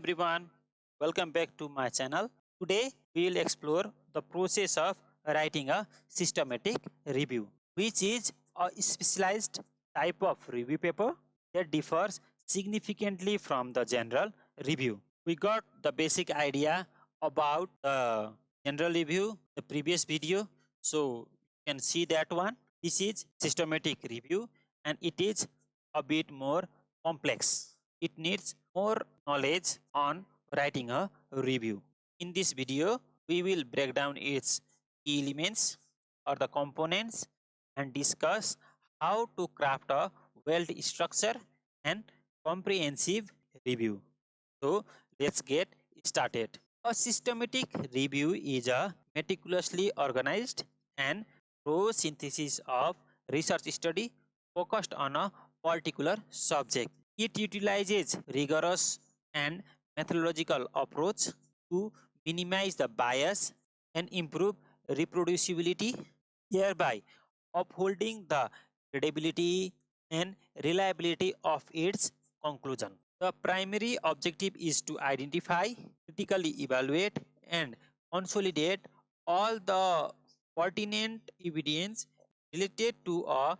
everyone, welcome back to my channel. Today we will explore the process of writing a systematic review, which is a specialized type of review paper that differs significantly from the general review. We got the basic idea about the general review, the previous video, so you can see that one. This is systematic review and it is a bit more complex. It needs more knowledge on writing a review. In this video, we will break down its key elements or the components and discuss how to craft a well structured and comprehensive review. So let's get started. A systematic review is a meticulously organized and thorough synthesis of research study focused on a particular subject. It utilizes rigorous and methodological approach to minimize the bias and improve reproducibility, hereby upholding the credibility and reliability of its conclusion. The primary objective is to identify, critically evaluate, and consolidate all the pertinent evidence related to a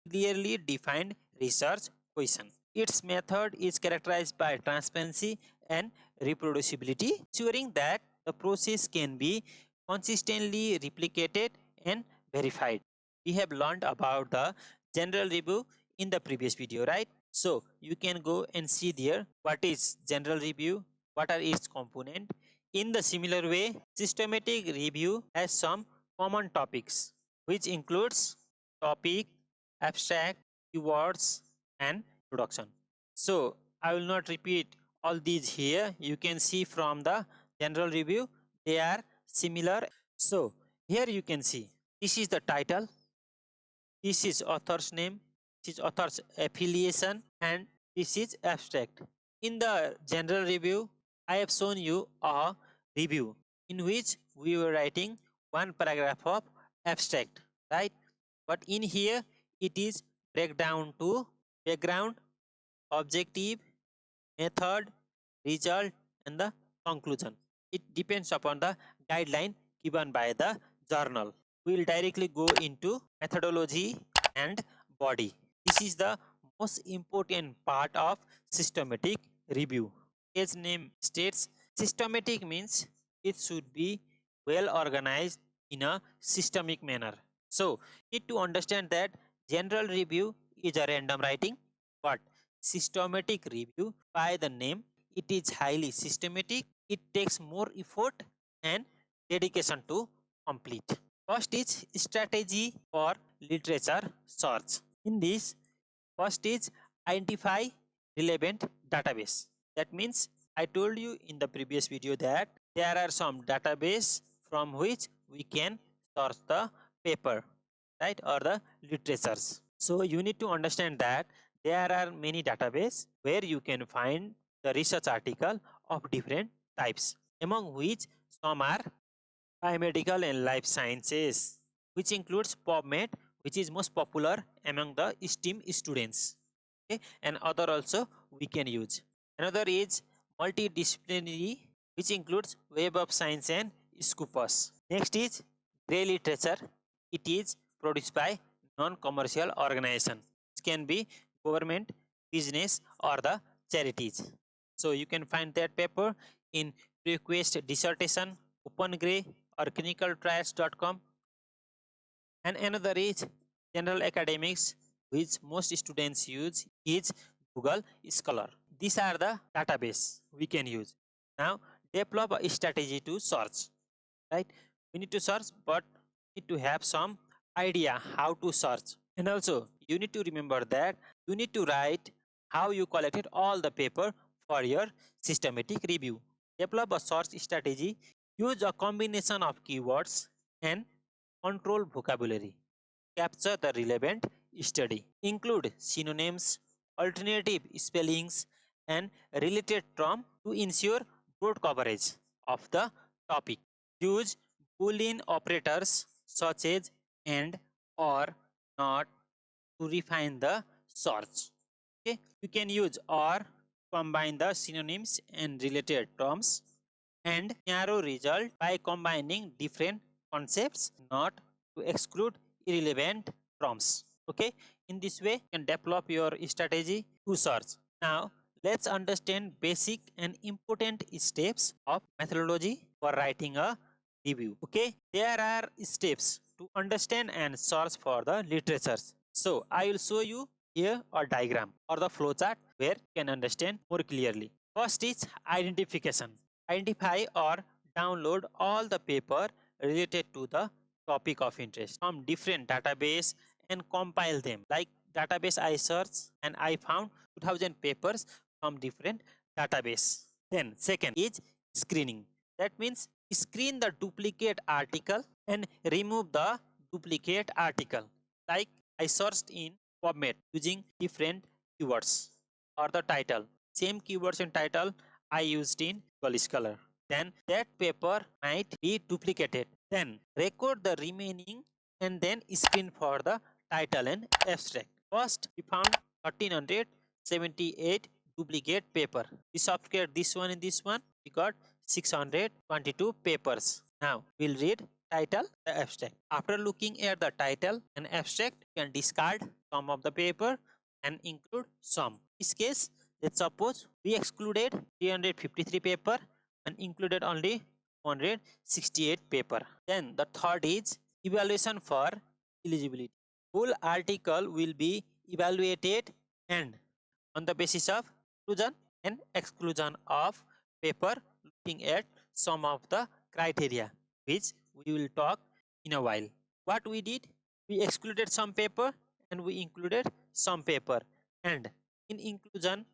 clearly defined research question. Its method is characterized by transparency and reproducibility, ensuring that the process can be consistently replicated and verified. We have learned about the general review in the previous video, right? So you can go and see there what is general review, what are its component. In the similar way, systematic review has some common topics, which includes topic, abstract, keywords, and introduction. So I will not repeat all these here. You can see from the general review, they are similar. So here you can see, this is the title, this is author's name, this is author's affiliation, and this is abstract. In the general review, I have shown you a review in which we were writing one paragraph of abstract, right? But in here, it is breakdown to background, objective, method, result, and the conclusion. It depends upon the guideline given by the journal. We will directly go into methodology and body. This is the most important part of systematic review. As name states, systematic means it should be well organized in a systemic manner. So, need to understand that general review is a random writing, but systematic review by the name, it is highly systematic. It takes more effort and dedication to complete. First is strategy for literature search. In this, first is identify relevant database. That means I told you in the previous video that there are some database from which we can search the paper, right, or the literatures. So you need to understand that there are many database where you can find the research article of different types, among which some are biomedical and life sciences, which includes PubMed, which is most popular among the STEM students. Okay, and other also we can use. Another is multidisciplinary, which includes Web of Science and Scopus. Next is Grey Literature. It is produced by non-commercial organization. It can be government, business, or the charities. So you can find that paper in Request Dissertation, Open Grey, or clinicaltrials.com. And another is general academics, which most students use, is Google Scholar. These are the database we can use. Now develop a strategy to search, right? We need to search, but need to have some idea how to search. And also you need to remember that you need to write how you collected all the paper for your systematic review. Develop a search strategy. Use a combination of keywords and control vocabulary. Capture the relevant study. Include synonyms, alternative spellings, and related term to ensure broad coverage of the topic. Use Boolean operators such as and, or, not to refine the search. Okay, you can use or, combine the synonyms and related terms, and narrow result by combining different concepts, not to exclude irrelevant terms. Okay, in this way you can develop your strategy to search. Now let's understand basic and important steps of methodology for writing a review. Okay, there are steps to understand and search for the literatures. So I will show you here a diagram or the flowchart where you can understand more clearly. First is identification. Identify or download all the paper related to the topic of interest from different database and compile them. Like database I searched and I found 2000 papers from different database. Then second is screening. That means screen the duplicate article and remove the duplicate article. Like I searched in PubMed using different keywords or the title. Same keywords and title I used in Google Scholar. Then that paper might be duplicated. Then record the remaining and then screen for the title and abstract. First we found 1378 duplicate paper. We subtracted this one and this one. We got 622 papers. Now we'll read title, the abstract. After looking at the title and abstract, you can discard some of the paper and include some. In this case, let's suppose we excluded 353 paper and included only 168 paper. Then the third is evaluation for eligibility. Full article will be evaluated and on the basis of inclusion and exclusion of paper, looking at some of the criteria which we will talk in a while. What we did, we excluded some paper and we included some paper, and in inclusion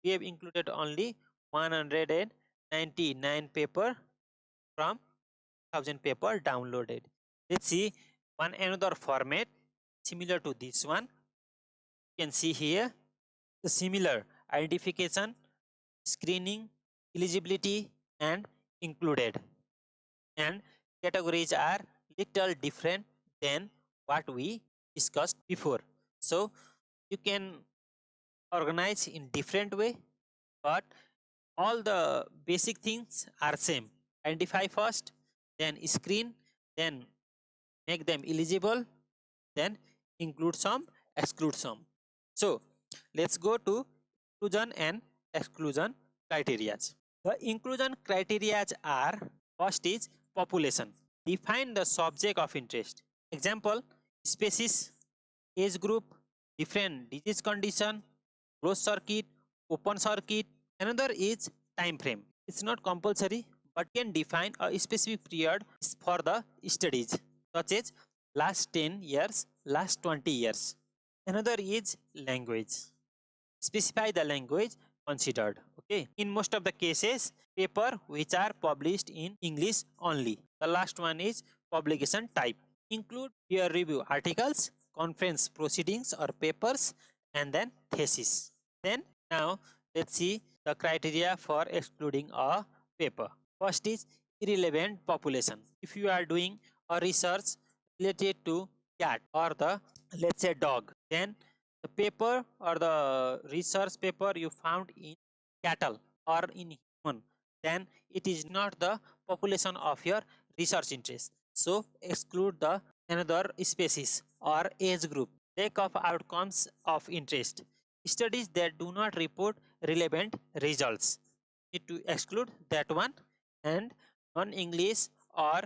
we have included only 199 paper from 1000 paper downloaded. Let's see one another format similar to this one. You can see here the similar identification, screening, eligibility and included, and categories are little different than what we discussed before. So you can organize in different way, but all the basic things are same. Identify first, then screen, then make them eligible, then include some, exclude some. So let's go to inclusion and exclusion criteria. The inclusion criteria are: first is population. Define the subject of interest. Example: species, age group, different disease condition, closed circuit, open circuit. Another is time frame. It's not compulsory but can define a specific period for the studies, such as last 10 years, last 20 years. Another is language. Specify the language considered. Okay, in most of the cases paper which are published in English only. The last one is publication type. Include peer review articles, conference proceedings or papers, and then thesis. Then now let's see the criteria for excluding a paper. First is irrelevant population. If you are doing a research related to cat or the, let's say, dog, then the paper or the research paper you found in cattle or in human, then it is not the population of your research interest. So exclude the another species or age group. Lack of outcomes of interest. Studies that do not report relevant results, need to exclude that one. And non-English or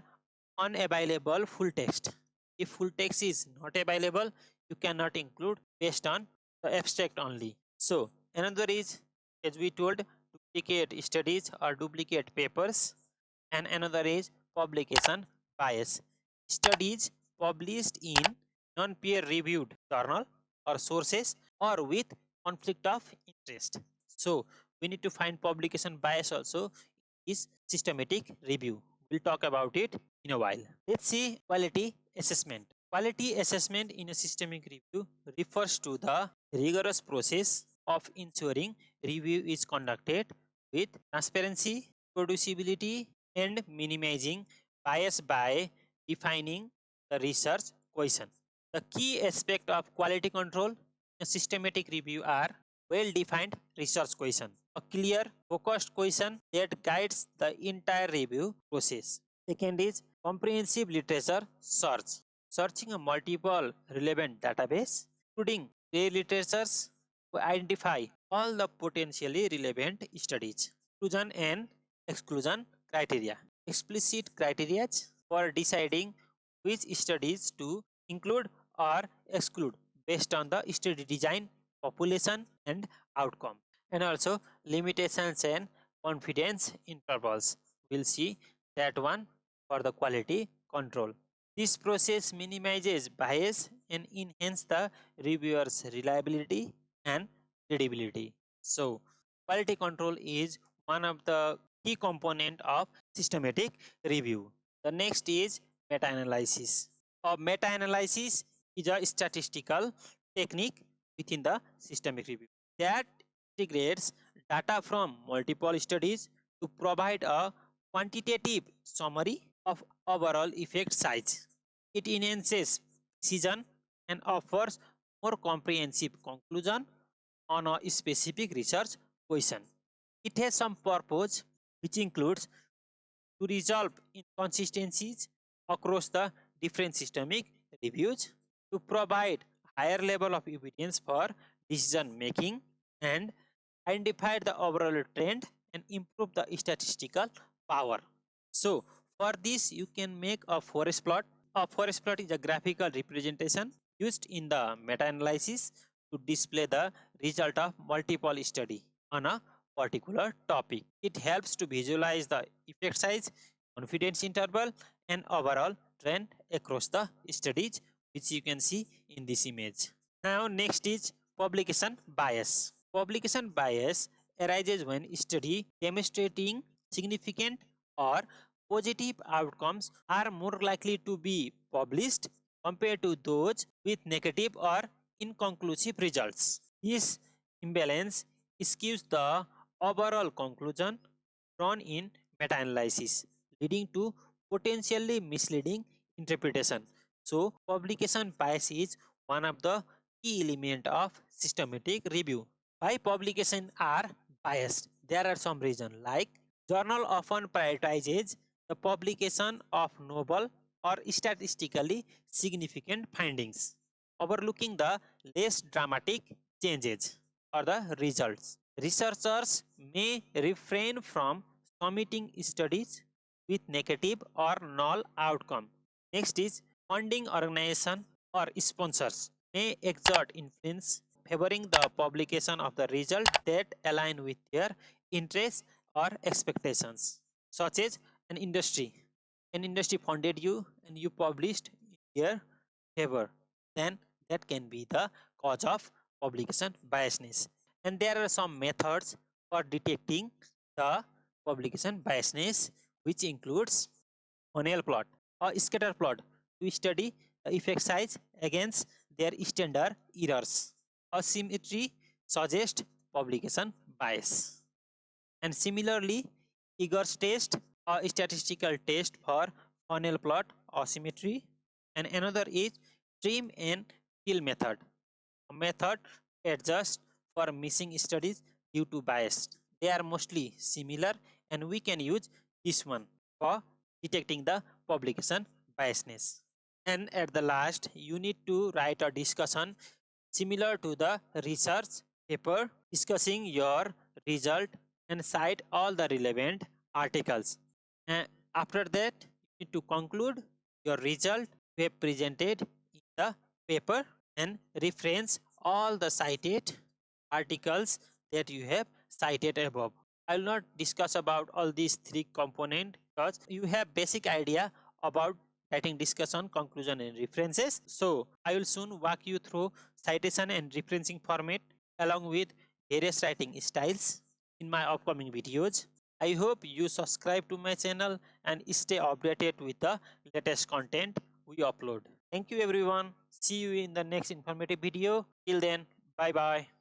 unavailable full text. If full text is not available, you cannot include based on the abstract only. So another is, as we told, duplicate studies or duplicate papers, and another is publication bias. Studies published in non-peer reviewed journal or sources or with conflict of interest. So we need to find publication bias also is systematic review. We'll talk about it in a while. Let's see quality assessment. Quality assessment in a systemic review refers to the rigorous process of ensuring review is conducted with transparency, producibility, and minimizing bias by defining the research question. The key aspect of quality control in a systematic review are well-defined research question, a clear, focused question that guides the entire review process. Second is comprehensive literature search, searching a multiple relevant database, including their literatures to identify all the potentially relevant studies. Inclusion and exclusion criteria, explicit criteria for deciding which studies to include or exclude based on the study design, population and outcome, and also limitations and confidence intervals. We'll see that one for the quality control. This process minimizes bias and enhance the reviewer's reliability and credibility. So quality control is one of the key component of systematic review. The next is meta-analysis. A meta-analysis is a statistical technique within the systemic review that integrates data from multiple studies to provide a quantitative summary of overall effect size. It enhances precision and offers more comprehensive conclusion on a specific research question. It has some purpose which includes to resolve inconsistencies across the different systemic reviews, to provide higher level of evidence for decision making, and identify the overall trend and improve the statistical power. So for this you can make a forest plot. A forest plot is a graphical representation used in the meta-analysis to display the result of multiple study on a particular topic. It helps to visualize the effect size, confidence interval and overall trend across the studies, which you can see in this image. Now next is publication bias. Publication bias arises when study demonstrating significant or positive outcomes are more likely to be published compared to those with negative or inconclusive results. This imbalance skews the overall conclusion drawn in meta-analysis, leading to potentially misleading interpretation. So, publication bias is one of the key elements of systematic review. Why publications are biased? There are some reasons like journal often prioritizes the publication of novel or statistically significant findings, overlooking the less dramatic changes or the results. Researchers may refrain from submitting studies with negative or null outcome. Next is funding organization or sponsors may exert influence favoring the publication of the result that align with their interests or expectations, such as an industry. An industry funded you and you published in their favor, then that can be the cause of publication biasness. And there are some methods for detecting the publication biasness, which includes O'Neill plot or scatter plot to study the effect size against their standard errors. Asymmetry suggests publication bias. And similarly, Eggers test, a statistical test for funnel plot asymmetry, and another is trim and fill method, a method adjusts for missing studies due to bias. They are mostly similar and we can use this one for detecting the publication biasness. And at the last, you need to write a discussion similar to the research paper discussing your result and cite all the relevant articles. And after that, you need to conclude your result you have presented in the paper and reference all the cited articles that you have cited above. I will not discuss about all these three components because you have basic idea about writing discussion, conclusion and references. So I will soon walk you through citation and referencing format along with various writing styles in my upcoming videos. I hope you subscribe to my channel and stay updated with the latest content we upload. Thank you everyone. See you in the next informative video. Till then, bye bye.